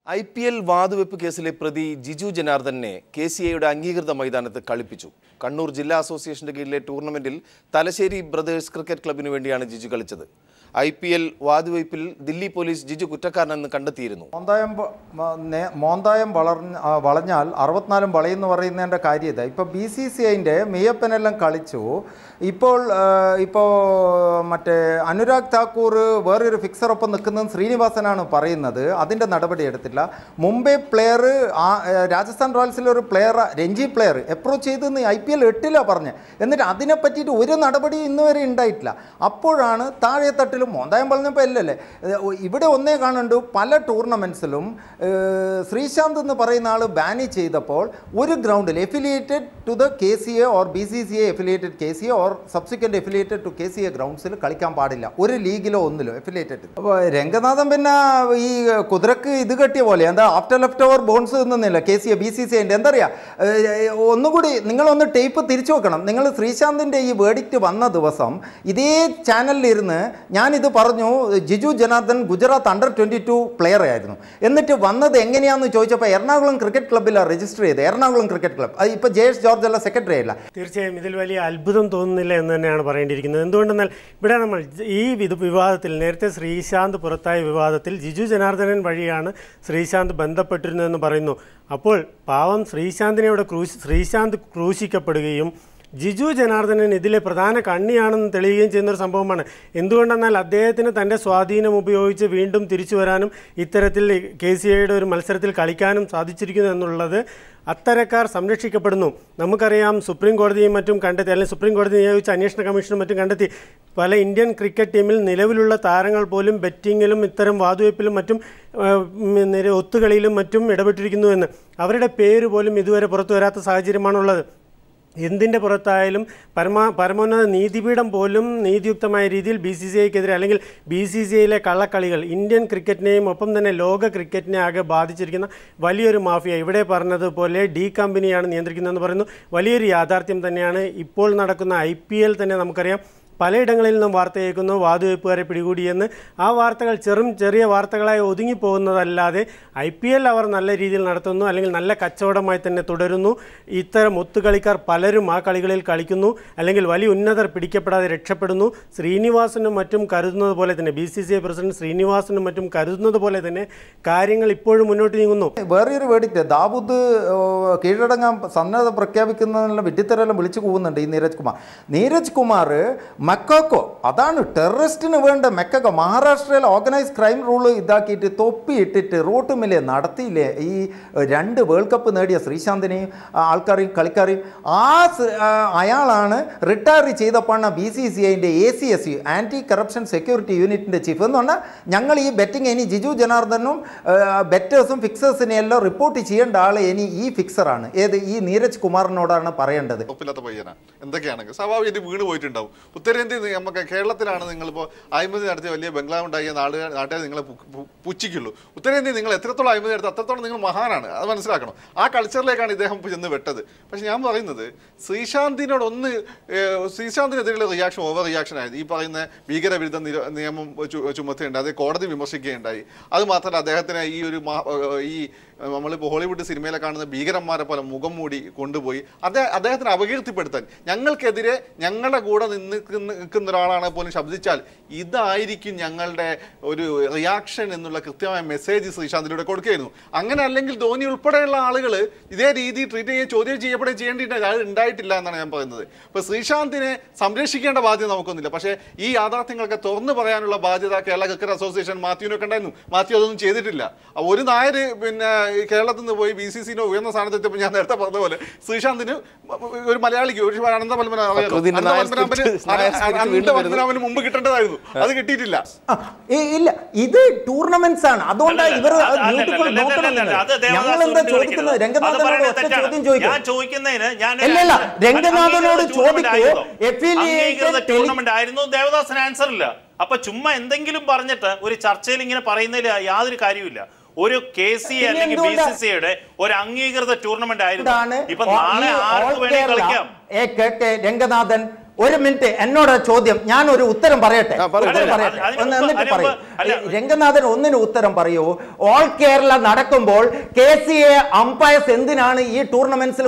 IPL വാതുവെപ്പ് കേസിലെ പ്രതി ജിജു ജനാർദ്ദനെ KCAയുടെ അംഗീകൃത മൈതാനത്ത് കളിപ്പിച്ചു. കണ്ണൂർ ജില്ലാ അസോസിയേഷന്റെ കീഴിലെ ടൂർണമെന്റിൽ തലശ്ശേരി ബ്രദേഴ്സ് ക്രിക്കറ്റ് ക്ലബിനു വേണ്ടിയാണ് ജിജു കളിച്ചത്. IPL വാതുവെപ്പിൽ ദില്ലി പോലീസ് ജിജു കുറ്റക്കാരനെന്ന് കണ്ടെത്തിയിരുന്നു. മോന്തായം വളഞ്ഞാൽ 64 വളയെന്ന് പറയുന്നതിൻ്റെ കാര്യത ഇപ്പോൾ BCCIൻ്റെ മെയ്യപ്പനെല്ലാം കളിച്ചു. ഇപ്പോൾ മറ്റേ അനുരാഗ് താക്കൂർ വേറൊരു ഫിക്സറൊപ്പം നിൽക്കുന്നത് ശ്രീനിവാസനാണ് പറയുന്നത്. അതിൻ്റെ നടപടി എടുത്തില്ല. മുംബൈ പ്ലെയർ രാജസ്ഥാൻ റോയൽസിലൊരു പ്ലെയർ രഞ്ജി പ്ലെയർ അപ്രോച്ച് ചെയ്തെന്ന് IPL 8 പറഞ്ഞ്. എന്നിട്ട് അതിനെ പറ്റിയിട്ട് ഒരു നടപടി ഇന്നുവരെ ഉണ്ടായിട്ടില്ല. അപ്പോഴാണ് താഴെ തട്ടിലും മോന്തായം പറഞ്ഞപ്പോൾ അല്ലല്ലേ ഇവിടെ ഒന്നേ കാണുന്നുണ്ട്. പല ടൂർണമെൻറ്റ്സിലും ശ്രീശാന്ത് എന്ന് പറയുന്ന ആൾ ബാനി ചെയ്തപ്പോൾ ഒരു ഗ്രൗണ്ടിൽ affiliated to the KCA or BCCA affiliated KCA or subsequent affiliated to KCA ഗ്രൗണ്ട്സിൽ കളിക്കാൻ പാടില്ല. ഒരു ലീഗിലോ ഒന്നിലോ എഫിലിയേറ്റഡ്. അപ്പോൾ രംഗനാഥൻ പിന്നെ ഈ കുതിരക്ക് ഇത് കെട്ടിയ പോലെ എന്താ ആഫ്റ്റർ ലെഫ്റ്റ് ഓവർ ബോൺസ് നിന്നില്ല KCA BCCIൻ്റെ എന്താ പറയുക. ഒന്നുകൂടി നിങ്ങളൊന്ന് ടേപ്പ് തിരിച്ചു വെക്കണം. നിങ്ങൾ ശ്രീശാന്തിൻ്റെ ഈ വേർഡിക്റ്റ് വന്ന ദിവസം ഇതേ ചാനലിലിരുന്ന് ഞാനിത് പറഞ്ഞു. ജിജു ജനാർദ്ദൻ ഗുജറാത്ത് അണ്ടർ-22 പ്ലെയർ ആയിരുന്നു. എന്നിട്ട് വന്നത് എങ്ങനെയാണെന്ന് ചോദിച്ചപ്പോൾ എറണാകുളം ക്രിക്കറ്റ് ക്ലബ്ബിലാണ് രജിസ്റ്റർ ചെയ്തത്. Ernakulam cricket club. അത് ഇപ്പോൾ JS ജോർജ് അല്ല സെക്രട്ടറി ആയില്ല. തീർച്ചയായും ഇതിൽ വലിയ അത്ഭുതം തോന്നുന്നില്ല എന്ന് തന്നെയാണ് പറയേണ്ടിയിരിക്കുന്നത്. എന്തുകൊണ്ടെന്നാൽ ഇവിടെ നമ്മൾ ഈ വിവാദത്തിൽ നേരത്തെ ശ്രീശാന്ത് പുറത്തായ വിവാദത്തിൽ ജിജു ജനാർദ്ദനൻ വഴിയാണ് ശ്രീശാന്ത് ബന്ധപ്പെട്ടിരുന്നതെന്ന് പറയുന്നു. അപ്പോൾ പാവം ശ്രീശാന്ത് ക്രൂശിക്കപ്പെടുകയും ജിജു ജനാർദ്ദനൻ ഇതിലെ പ്രധാന കണ്ണിയാണെന്ന് തെളിയുകയും ചെയ്യുന്നൊരു സംഭവമാണ്. എന്തുകൊണ്ടെന്നാൽ അദ്ദേഹത്തിന് തൻ്റെ സ്വാധീനം ഉപയോഗിച്ച് വീണ്ടും തിരിച്ചു വരാനും ഇത്തരത്തിൽ KCAയുടെ ഒരു മത്സരത്തിൽ കളിക്കാനും സാധിച്ചിരിക്കുന്നു എന്നുള്ളത് അത്തരക്കാർ സംരക്ഷിക്കപ്പെടുന്നു. നമുക്കറിയാം സുപ്രീം കോടതിയും മറ്റും കണ്ടെത്തി, അല്ലെങ്കിൽ സുപ്രീം കോടതി നിയോഗിച്ച അന്വേഷണ കമ്മീഷനും മറ്റും കണ്ടെത്തി പല ഇന്ത്യൻ ക്രിക്കറ്റ് ടീമിൽ നിലവിലുള്ള താരങ്ങൾ പോലും ബെറ്റിങ്ങിലും ഇത്തരം വാതുവെപ്പിലും മറ്റും ഒത്തുകളിയിലും മറ്റും ഇടപെട്ടിരിക്കുന്നുവെന്ന്. അവരുടെ പേര് പോലും ഇതുവരെ പുറത്തു വരാത്ത സാഹചര്യമാണുള്ളത്. എന്തിൻ്റെ പുറത്തായാലും പരമോന്നത നീതിപീഠം പോലും നീതിയുക്തമായ രീതിയിൽ BCCIക്കെതിരെ അല്ലെങ്കിൽ BCCIയിലെ കള്ളക്കളികൾ ഇന്ത്യൻ ക്രിക്കറ്റിനെയും ഒപ്പം തന്നെ ലോക ക്രിക്കറ്റിനെ ആകെ ബാധിച്ചിരിക്കുന്ന വലിയൊരു മാഫിയ, ഇവിടെ പറഞ്ഞതുപോലെ D കമ്പനിയാണ് നിയന്ത്രിക്കുന്നതെന്ന് പറയുന്നു. വലിയൊരു യാഥാർത്ഥ്യം തന്നെയാണ്. ഇപ്പോൾ നടക്കുന്ന IPL തന്നെ നമുക്കറിയാം പലയിടങ്ങളിൽ നിന്നും വാർത്ത കേൾക്കുന്നു വാതുവെപ്പുകാരെ പിടികൂടിയെന്ന്. ആ വാർത്തകൾ ചെറിയ വാർത്തകളായി ഒതുങ്ങിപ്പോകുന്നതല്ലാതെ IPL അവർ നല്ല രീതിയിൽ നടത്തുന്നു, അല്ലെങ്കിൽ നല്ല കച്ചവടമായി തന്നെ തുടരുന്നു. ഇത്തരം ഒത്തുകളിക്കാർ പലരും ആ കളികളിൽ കളിക്കുന്നു, അല്ലെങ്കിൽ വലിയ ഉന്നതർ പിടിക്കപ്പെടാതെ രക്ഷപ്പെടുന്നു. ശ്രീനിവാസനും മറ്റും കരുതുന്നത് പോലെ തന്നെ BCCI പ്രസിഡന്റ് ശ്രീനിവാസനും മറ്റും കരുതുന്നത് പോലെ തന്നെ കാര്യങ്ങൾ ഇപ്പോഴും മുന്നോട്ട് നീങ്ങുന്നു. വേറൊരു വേടിക്റ്റ് ദാവൂദ് കീഴടങ്ങാൻ സന്നദ്ധ പ്രഖ്യാപിക്കുന്നതിനുള്ള വിഡ്ഢിത്തരെല്ലാം വിളിച്ചു പോകുന്നുണ്ട്. ഈ നീരജ് കുമാർ മെക്കോക്കോ അതാണ് ടെററിസ്റ്റിന് വേണ്ട മെക്കോക്കോ. മഹാരാഷ്ട്രയിൽ ഓർഗനൈസ് ക്രൈം റൂള് ഇതാക്കിയിട്ട് തൊപ്പി ഇട്ടിട്ട് റോട്ടുമില്ലേ നടത്തിയില്ലേ ഈ 2 വേൾഡ് കപ്പ് നേടിയ ശ്രീശാന്തിനെയും ആൾക്കാരെയും കളിക്കാരെയും. അയാളാണ് റിട്ടയർ ചെയ്തപ്പോഴാണ് BCCIൻ്റെ ACSU ആൻറ്റി കറപ്ഷൻ സെക്യൂരിറ്റി യൂണിറ്റിൻ്റെ ചീഫ് എന്ന് പറഞ്ഞാൽ ഞങ്ങൾ ഈ ബെറ്റിംഗ് ഇനി ജിജു ജനാർദ്ദനും ബെറ്റേഴ്സും ഫിക്സേഴ്സിനെ എല്ലാം റിപ്പോർട്ട് ചെയ്യേണ്ട ആൾ ഇനി ഈ ഫിക്സറാണ്. ഏത് ഈ നീരജ് കുമാറിനോടാണ് പറയേണ്ടത്. എന്തൊക്കെയാണെങ്കിൽ സ്വാഭാവികമായിട്ട് വീണ് പോയിട്ടുണ്ടാവും. ഉത്തരേന്ത്യ നമുക്ക് കേരളത്തിലാണ് നിങ്ങളിപ്പോൾ അഴിമതി നടത്തിയ വലിയ ബംഗ്ലാവ് ഉണ്ടാക്കിയ നാട്ടുകാർ നിങ്ങളെ പുച്ഛിക്കുള്ളൂ. ഉത്തരേന്ത്യ നിങ്ങൾ എത്രത്തോളം അഴിമതി നടത്തി അത്രത്തോളം നിങ്ങൾ മഹാനാണ്, അത് മനസ്സിലാക്കണം. ആ കൾച്ചറിലേക്കാണ് ഇദ്ദേഹം ചെന്ന് വെട്ടത്. പക്ഷെ ഞാൻ പറയുന്നത് ശ്രീശാന്തിനെതിരെയുള്ള റിയാക്ഷൻ ഓവർ റിയാക്ഷൻ ആയത്. ഈ പറയുന്ന ഭീകരവിരുദ്ധ നിയമം ചുമത്തുകയുണ്ടായി, അത് കോടതി വിമർശിക്കുകയുണ്ടായി. അത് മാത്രമല്ല അദ്ദേഹത്തിന് ഈ നമ്മളിപ്പോൾ ഹോളിവുഡ് സിനിമയിലെ കാണുന്ന ഭീകരന്മാരെ പോലെ മുഖം മൂടി കൊണ്ടുപോയി അദ്ദേഹത്തിന് അപകീർത്തിപ്പെടുത്താൻ ഞങ്ങൾക്കെതിരെ ഞങ്ങളുടെ കൂടെ നിൽക്കുന്ന ഒരാളാണ് പോലും ശബ്ദിച്ചാൽ ഇതായിരിക്കും ഞങ്ങളുടെ ഒരു റിയാക്ഷൻ എന്നുള്ള കൃത്യമായ മെസ്സേജ് ശ്രീശാന്തിലൂടെ കൊടുക്കുകയായിരുന്നു. അങ്ങനെ അല്ലെങ്കിൽ ധോനി ഉൾപ്പെടെയുള്ള ആളുകൾ ഇതേ രീതി ട്രീറ്റ് ചെയ്യുകയും ചോദ്യം ചെയ്യപ്പെടുകയും അത് ഉണ്ടായിട്ടില്ല എന്നാണ് ഞാൻ പറയുന്നത്. ഇപ്പോൾ ശ്രീശാന്തിനെ സംരക്ഷിക്കേണ്ട ബാധ്യത നമുക്കൊന്നുമില്ല. പക്ഷേ ഈ യാഥാർത്ഥ്യങ്ങളൊക്കെ തുറന്നു പറയാനുള്ള ബാധ്യത കേരള ക്രിക്കറ്റ് അസോസിയേഷൻ മാത്യുവിനൊക്കെ ഉണ്ടായിരുന്നു. മാത്യു അതൊന്നും ചെയ്തിട്ടില്ല. ഒരു നായർ കേരളത്തിൽ നിന്ന് പോയി BCCനെ ഉയർന്ന സ്ഥാനത്തെത്തിയപ്പോൾ ഞാൻ നേരത്തെ പറഞ്ഞ പോലെ ശ്രീശാന്തിന് ഒരു മലയാളിക്ക് ഒരു അനന്തപത്മനാഭന് മുമ്പ് കിട്ടേണ്ടതായിരുന്നു, അത് കിട്ടിയിട്ടില്ല. ഇല്ല, ഇത് ടൂർണമെന്റ്സ് ആണ്. അതുകൊണ്ടാണ് ഇവർ രംഗനാഥനോട് ടൂർണമെന്റ് ആയിരുന്നു. ദേവദാസൻ ആൻസർ ഇല്ല. അപ്പൊ ചുമ്മാ എന്തെങ്കിലും പറഞ്ഞിട്ട് ഒരു ചർച്ചയിൽ ഇങ്ങനെ പറയുന്നതിൽ യാതൊരു കാര്യമില്ല. ഒരു KCA അല്ലെങ്കിൽ BCCIയുടെ ഒരു അംഗീകൃത ടൂർണമെന്റ് ആയിരുന്നു. ഇപ്പൊ നാളെ ആർക്ക് വേണേ കളിക്കാം. രംഗനാഥൻ ഒരു മിനിറ്റ് എന്നോട് ചോദ്യം, ഞാൻ ഒരു ഉത്തരം പറയട്ടെ. എന്നിട്ട് പറയൂ രംഗനാഥൻ, ഒന്നിന് ഉത്തരം പറയൂ. ഓൾ കേരള നടക്കുമ്പോൾ KCA അമ്പയർസ് എന്തിനാണ് ഈ ടൂർണമെന്റ്സിൽ